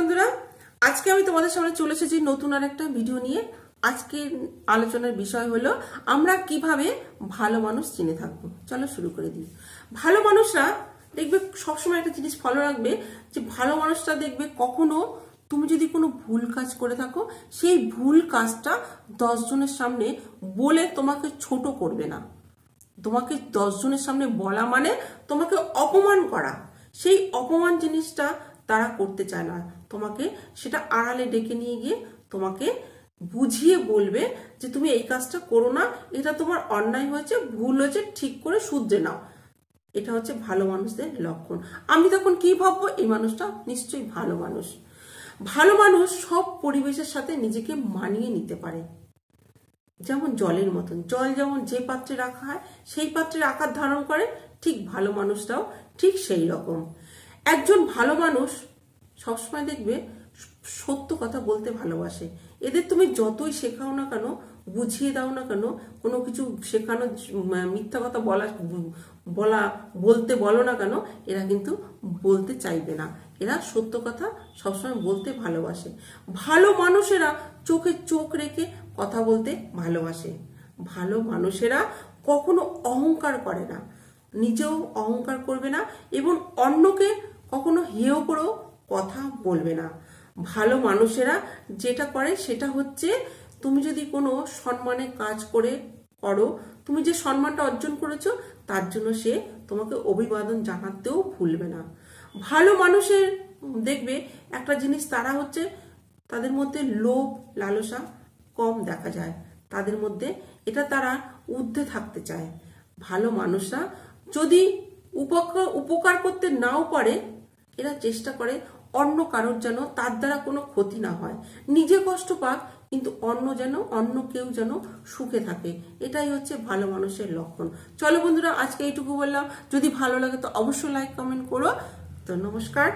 বন্ধুরা, আজকে আমি তোমাদের সামনে চলে এসেছি নতুন আরেকটা ভিডিও নিয়ে। আজকে আলোচনার বিষয় হলো আমরা কিভাবে ভালো মানুষ চিনে থাকবো। চলো শুরু করে দিই। ভালো মানুষরা দেখবে সবসময় একটা জিনিস ফলো রাখবে যে ভালো মানুষরা দেখবে কখনো তুমি যদি কোনো ভুল কাজ করে থাকো সেই ভুল কাজটা 10 জনের সামনে বলে তোমাকে ছোট করবে না। তোমাকে 10 জনের সামনে বলা মানে তোমাকে অপমান করা। সেই অপমান জিনিসটা তারা করতে চায় না। তোমাকে সেটা আড়ালে ডেকে নিয়ে গিয়ে তোমাকে বুঝিয়ে বলবে যে তুমি এই কাজটা করো না, এটা তোমার অন্যায় হয়েছে, ভুল হয়েছে, ঠিক করে শুধরে নাও। এটা হচ্ছে ভালো মানুষদের লক্ষণ। আমি তখন কি ভাববো, এই মানুষটা নিশ্চয়ই ভালো মানুষ। ভালো মানুষ সব পরিবেশের সাথে নিজেকে মানিয়ে নিতে পারে। যেমন জলের মতন, জল যেমন যে পাত্রে রাখা হয় সেই পাত্রের আকার ধারণ করে, ঠিক ভালো মানুষটাও ঠিক সেই রকম। একজন ভালো মানুষ সবসময় দেখবে সত্য কথা বলতে ভালোবাসে। এদের তুমি যতই শেখাও না কেন, বুঝিয়ে দাও না কেন, কোনো কিছু শেখানো, মিথ্যা কথা বলতে বলো না কেন, এরা কিন্তু বলতে চাইবে না। এরা সত্য কথা সবসময় বলতে ভালোবাসে। ভালো মানুষেরা চোখে চোখ রেখে কথা বলতে ভালোবাসে। ভালো মানুষেরা কখনো অহংকার করে না, নিজেও অহংকার করবে না এবং অন্যকে কখনো হেয় করেও কথা বলবে না। ভালো মানুষেরা যেটা করে সেটা হচ্ছে, তুমি যদি কোনো সম্মানের কাজ করো, তুমি যে সম্মানটা অর্জন করেছো তার জন্য সে তোমাকে অভিবাদন জানাতেও ভুলবে না। ভালো মানুষের দেখবে একটা জিনিস, তারা হচ্ছে তাদের মধ্যে লোভ লালসা কম দেখা যায়। তাদের মধ্যে এটা তারা ঊর্ধ্বে থাকতে চায়। ভালো মানুষরা যদি উপকার করতে নাও পারে, এরা চেষ্টা করে অন্য কারোর যেন তার দ্বারা কোনো ক্ষতি না হয়, নিজে কষ্ট পাক কিন্তু অন্য কেউ যেন সুখে থাকে। এটাই হচ্ছে ভালো মানুষের লক্ষণ। চলো বন্ধুরা, আজকে এইটুকু বললাম। যদি ভালো লাগে তো অবশ্যই লাইক কমেন্ট করো। তো নমস্কার।